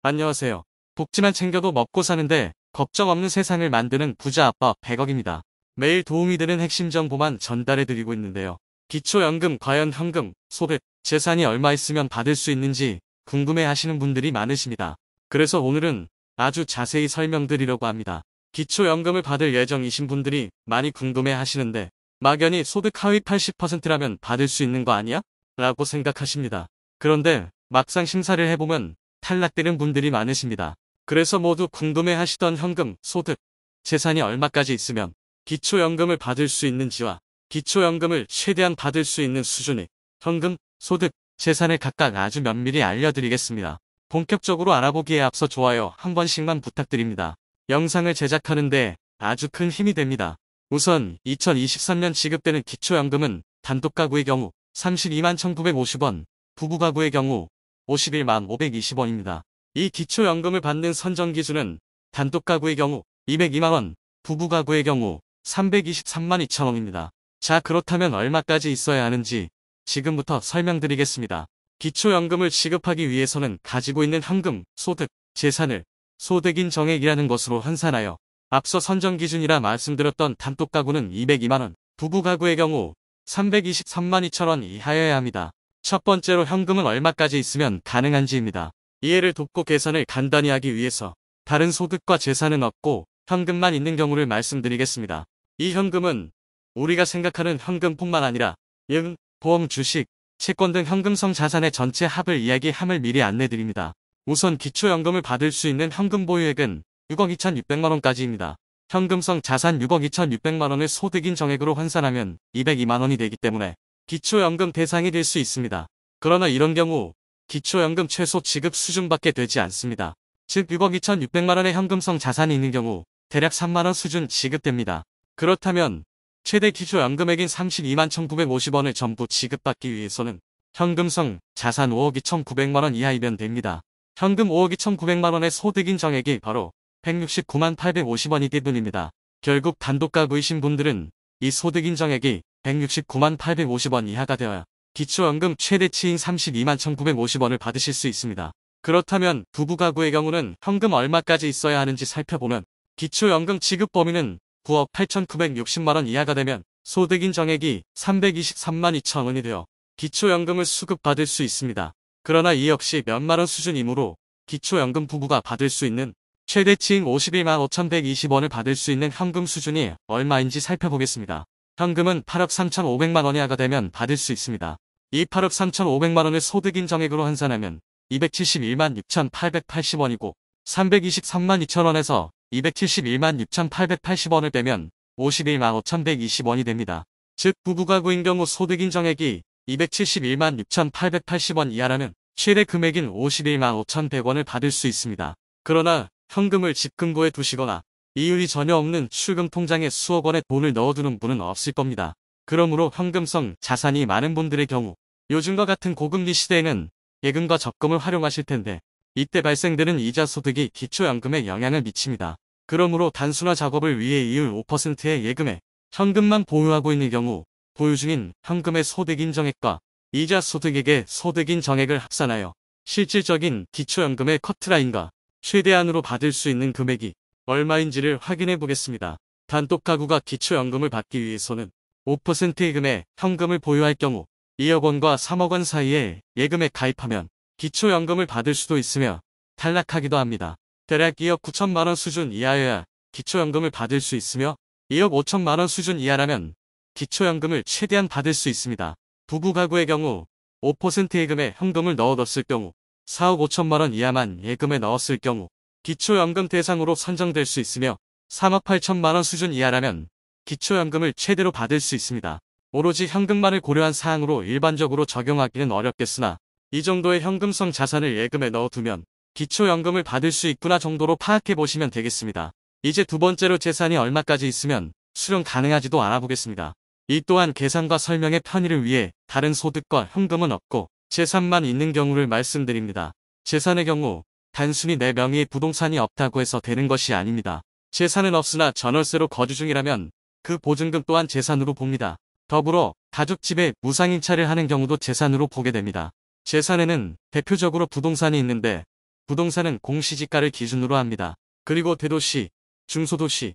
안녕하세요. 복지만 챙겨도 먹고 사는데 걱정 없는 세상을 만드는 부자 아빠 100억입니다. 매일 도움이 되는 핵심 정보만 전달해드리고 있는데요. 기초연금, 과연 현금, 소득, 재산이 얼마 있으면 받을 수 있는지 궁금해 하시는 분들이 많으십니다. 그래서 오늘은 아주 자세히 설명드리려고 합니다. 기초연금을 받을 예정이신 분들이 많이 궁금해 하시는데 막연히 소득 하위 80%라면 받을 수 있는 거 아니야? 라고 생각하십니다. 그런데 막상 심사를 해보면 탈락되는 분들이 많으십니다. 그래서 모두 궁금해하시던 현금, 소득, 재산이 얼마까지 있으면 기초연금을 받을 수 있는지와 기초연금을 최대한 받을 수 있는 수준의 현금, 소득, 재산을 각각 아주 면밀히 알려드리겠습니다. 본격적으로 알아보기에 앞서 좋아요 한 번씩만 부탁드립니다. 영상을 제작하는데 아주 큰 힘이 됩니다. 우선 2023년 지급되는 기초연금은 단독가구의 경우 32만 1,950원, 부부가구의 경우 51만 520원입니다. 이 기초연금을 받는 선정기준은 단독가구의 경우 202만원, 부부가구의 경우 323만 2천원입니다. 자, 그렇다면 얼마까지 있어야 하는지 지금부터 설명드리겠습니다. 기초연금을 지급하기 위해서는 가지고 있는 현금, 소득, 재산을 소득인 정액이라는 것으로 환산하여 앞서 선정기준이라 말씀드렸던 단독가구는 202만원, 부부가구의 경우 323만 2천원 이하여야 합니다. 첫 번째로 현금은 얼마까지 있으면 가능한지입니다. 이해를 돕고 계산을 간단히 하기 위해서 다른 소득과 재산은 없고 현금만 있는 경우를 말씀드리겠습니다. 이 현금은 우리가 생각하는 현금뿐만 아니라 은, 보험, 주식, 채권 등 현금성 자산의 전체 합을 이야기함을 미리 안내드립니다. 우선 기초연금을 받을 수 있는 현금 보유액은 6억 2,600만원까지입니다. 현금성 자산 6억 2,600만원을 소득인 정액으로 환산하면 202만원이 되기 때문에 기초연금 대상이 될 수 있습니다. 그러나 이런 경우 기초연금 최소 지급 수준밖에 되지 않습니다. 즉 6억 2,600만원의 현금성 자산이 있는 경우 대략 3만원 수준 지급됩니다. 그렇다면 최대 기초연금액인 32만 1,950원을 전부 지급받기 위해서는 현금성 자산 5억 2,900만원 이하이면 됩니다. 현금 5억 2,900만원의 소득인 정액이 바로 169만 850원이 때문입니다. 결국 단독가구이신 분들은 이 소득인 정액이 169만 850원 이하가 되어야 기초연금 최대치인 32만 1,950원을 받으실 수 있습니다. 그렇다면 부부가구의 경우는 현금 얼마까지 있어야 하는지 살펴보면 기초연금 지급 범위는 9억 8,960만원 이하가 되면 소득인 정액이 323만 2천원이 되어 기초연금을 수급받을 수 있습니다. 그러나 이 역시 몇만원 수준이므로 기초연금 부부가 받을 수 있는 최대치인 51만 5,120원을 받을 수 있는 현금 수준이 얼마인지 살펴보겠습니다. 현금은 8억 3,500만원 이하가 되면 받을 수 있습니다. 이 8억 3,500만원을 소득인 정액으로 환산하면 271만 6,880원이고 323만 2천원에서 271만 6,880원을 빼면 51만 5,120원이 됩니다. 즉 부부가구인 경우 소득인 정액이 271만 6,880원 이하라면 최대 금액인 51만 5,100원을 받을 수 있습니다. 그러나 현금을 집금고에 두시거나 이율이 전혀 없는 출금 통장에 수억 원의 돈을 넣어두는 분은 없을 겁니다. 그러므로 현금성 자산이 많은 분들의 경우 요즘과 같은 고금리 시대에는 예금과 적금을 활용하실 텐데 이때 발생되는 이자 소득이 기초연금에 영향을 미칩니다. 그러므로 단순화 작업을 위해 이율 5%의 예금에 현금만 보유하고 있는 경우 보유 중인 현금의 소득인 정액과 이자 소득액의 소득인 정액을 합산하여 실질적인 기초연금의 커트라인과 최대한으로 받을 수 있는 금액이 얼마인지를 확인해 보겠습니다. 단독가구가 기초연금을 받기 위해서는 5% 예금에 현금을 보유할 경우 2억 원과 3억 원 사이에 예금에 가입하면 기초연금을 받을 수도 있으며 탈락하기도 합니다. 대략 2억 9천만 원 수준 이하여야 기초연금을 받을 수 있으며 2억 5천만 원 수준 이하라면 기초연금을 최대한 받을 수 있습니다. 부부가구의 경우 5% 예금에 현금을 넣어뒀을 경우 4억 5천만 원 이하만 예금에 넣었을 경우 기초연금 대상으로 선정될 수 있으며 3억 8천만 원 수준 이하라면 기초연금을 최대로 받을 수 있습니다. 오로지 현금만을 고려한 사항으로 일반적으로 적용하기는 어렵겠으나 이 정도의 현금성 자산을 예금에 넣어두면 기초연금을 받을 수 있구나 정도로 파악해 보시면 되겠습니다. 이제 두 번째로 재산이 얼마까지 있으면 수령 가능하지도 알아보겠습니다. 이 또한 계산과 설명의 편의를 위해 다른 소득과 현금은 없고 재산만 있는 경우를 말씀드립니다. 재산의 경우 단순히 내 명의의 부동산이 없다고 해서 되는 것이 아닙니다. 재산은 없으나 전월세로 거주 중이라면 그 보증금 또한 재산으로 봅니다. 더불어 가족 집에 무상임차를 하는 경우도 재산으로 보게 됩니다. 재산에는 대표적으로 부동산이 있는데 부동산은 공시지가를 기준으로 합니다. 그리고 대도시, 중소도시,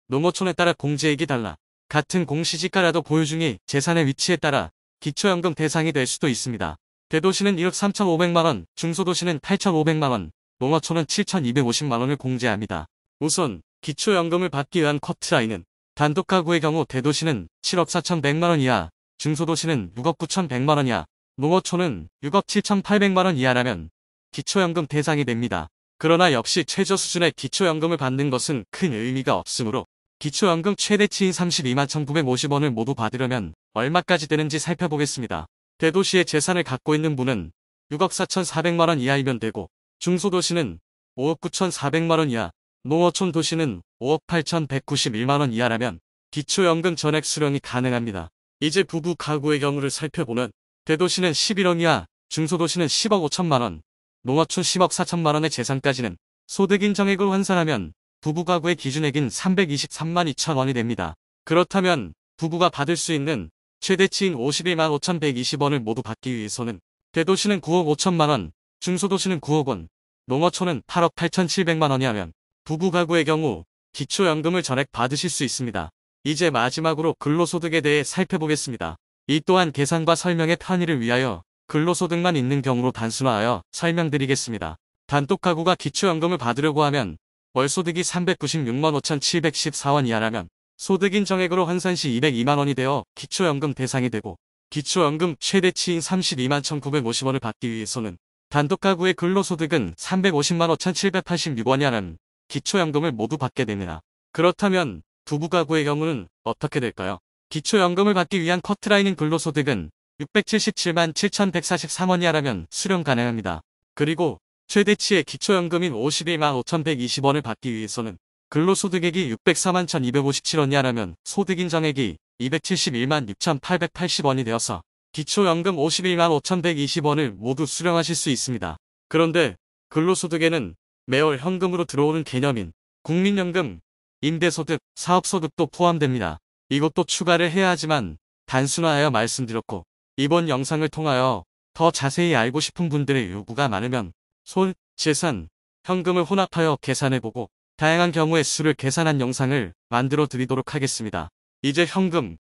농어촌에 따라 공제액이 달라 같은 공시지가라도 보유 중의 재산의 위치에 따라 기초연금 대상이 될 수도 있습니다. 대도시는 1억 3,500만원, 중소도시는 8,500만원, 농어촌은 7,250만원을 공제합니다. 우선 기초연금을 받기 위한 커트라인은 단독가구의 경우 대도시는 7억 4,100만원 이하, 중소도시는 6억 9,100만원 이하, 농어촌은 6억 7,800만원 이하라면 기초연금 대상이 됩니다. 그러나 역시 최저 수준의 기초연금을 받는 것은 큰 의미가 없으므로 기초연금 최대치인 32만 1,950원을 모두 받으려면 얼마까지 되는지 살펴보겠습니다. 대도시의 재산을 갖고 있는 분은 6억 4,400만원 이하이면 되고 중소도시는 5억 9,400만원 이하, 농어촌 도시는 5억 8,191만원 이하라면 기초연금 전액 수령이 가능합니다. 이제 부부 가구의 경우를 살펴보면 대도시는 11억 이하, 중소도시는 10억 5천만원, 농어촌 10억 4천만원의 재산까지는 소득인 정액을 환산하면 부부 가구의 기준액인 323만 2천원이 됩니다. 그렇다면 부부가 받을 수 있는 최대치인 51만 5,120원을 모두 받기 위해서는 대도시는 9억 5천만원, 중소도시는 9억 원, 농어촌은 8억 8,700만원이 하면 부부 가구의 경우 기초연금을 전액 받으실 수 있습니다. 이제 마지막으로 근로소득에 대해 살펴보겠습니다. 이 또한 계산과 설명의 편의를 위하여 근로소득만 있는 경우로 단순화하여 설명드리겠습니다. 단독가구가 기초연금을 받으려고 하면 월소득이 396만 5,714원 이하라면 소득인 정액으로 환산 시 202만원이 되어 기초연금 대상이 되고 기초연금 최대치인 32만 1,950원을 받기 위해서는 단독가구의 근로소득은 350만 5,786원이 하는 기초연금을 모두 받게 됩니다. 그렇다면 부부가구의 경우는 어떻게 될까요? 기초연금을 받기 위한 커트라인인 근로소득은 677만 7,143원 이하라면 수령 가능합니다. 그리고 최대치의 기초연금인 51만 5,120원을 받기 위해서는 근로소득액이 604만 1,257원 이하라면 소득인 정액이 271만 6,880원이 되어서 기초연금 51만 5,120원을 모두 수령하실 수 있습니다. 그런데 근로소득에는 매월 현금으로 들어오는 개념인 국민연금, 임대소득, 사업소득도 포함됩니다. 이것도 추가를 해야 하지만 단순화하여 말씀드렸고 이번 영상을 통하여 더 자세히 알고 싶은 분들의 요구가 많으면 손, 재산, 현금을 혼합하여 계산해보고 다양한 경우의 수를 계산한 영상을 만들어 드리도록 하겠습니다. 이제 현금,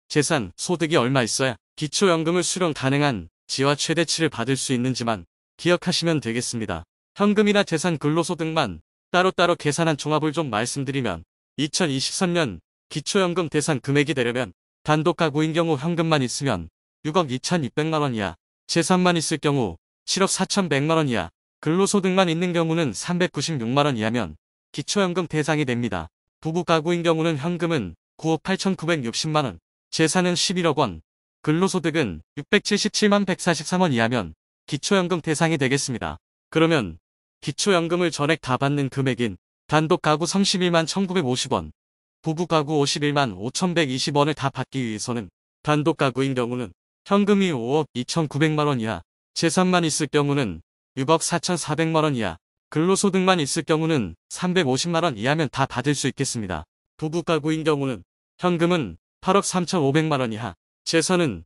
재산, 소득이 얼마 있어야 기초연금을 수령 가능한 지와 최대치를 받을 수 있는지만 기억하시면 되겠습니다. 현금이나 재산, 근로소득만 따로따로 계산한 종합을 좀 말씀드리면 2023년 기초연금 대상 금액이 되려면 단독가구인 경우 현금만 있으면 6억 2,600만원 이하, 재산만 있을 경우 7억 4,100만원 이하, 근로소득만 있는 경우는 396만원 이하면 기초연금 대상이 됩니다. 부부가구인 경우는 현금은 9억 8,960만원, 재산은 11억 원, 근로소득은 677만 143원 이하면 기초연금 대상이 되겠습니다. 그러면 기초연금을 전액 다 받는 금액인 단독가구 31만 1,950원, 부부가구 51만 5,120원을 다 받기 위해서는 단독가구인 경우는 현금이 5억 2,900만원 이하, 재산만 있을 경우는 6억 4,400만원 이하, 근로소득만 있을 경우는 350만원 이하면 다 받을 수 있겠습니다. 부부가구인 경우는 현금은 8억 3,500만원 이하, 재산은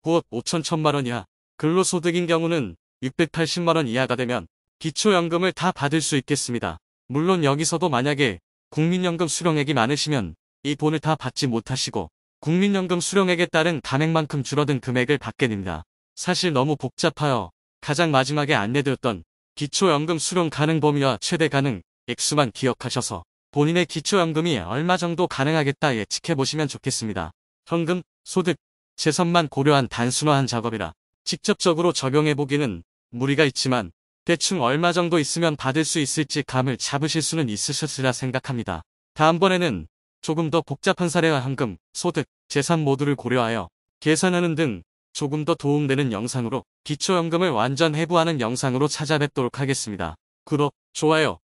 9억 5,100만원 이하, 근로소득인 경우는 680만원 이하가 되면 기초연금을 다 받을 수 있겠습니다. 물론 여기서도 만약에 국민연금 수령액이 많으시면 이 돈을 다 받지 못하시고 국민연금 수령액에 따른 감액만큼 줄어든 금액을 받게 됩니다. 사실 너무 복잡하여 가장 마지막에 안내드렸던 기초연금 수령 가능 범위와 최대 가능 액수만 기억하셔서 본인의 기초연금이 얼마 정도 가능하겠다 예측해보시면 좋겠습니다. 현금, 소득, 재산만 고려한 단순화한 작업이라 직접적으로 적용해보기는 무리가 있지만 대충 얼마 정도 있으면 받을 수 있을지 감을 잡으실 수는 있으셨으리라 생각합니다. 다음번에는 조금 더 복잡한 사례와 현금, 소득, 재산 모두를 고려하여 계산하는 등 조금 더 도움되는 영상으로 기초연금을 완전 해부하는 영상으로 찾아뵙도록 하겠습니다. 구독, 좋아요,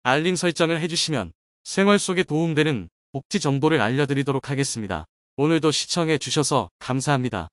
알림 설정을 해주시면 생활 속에 도움되는 복지 정보를 알려드리도록 하겠습니다. 오늘도 시청해 주셔서 감사합니다.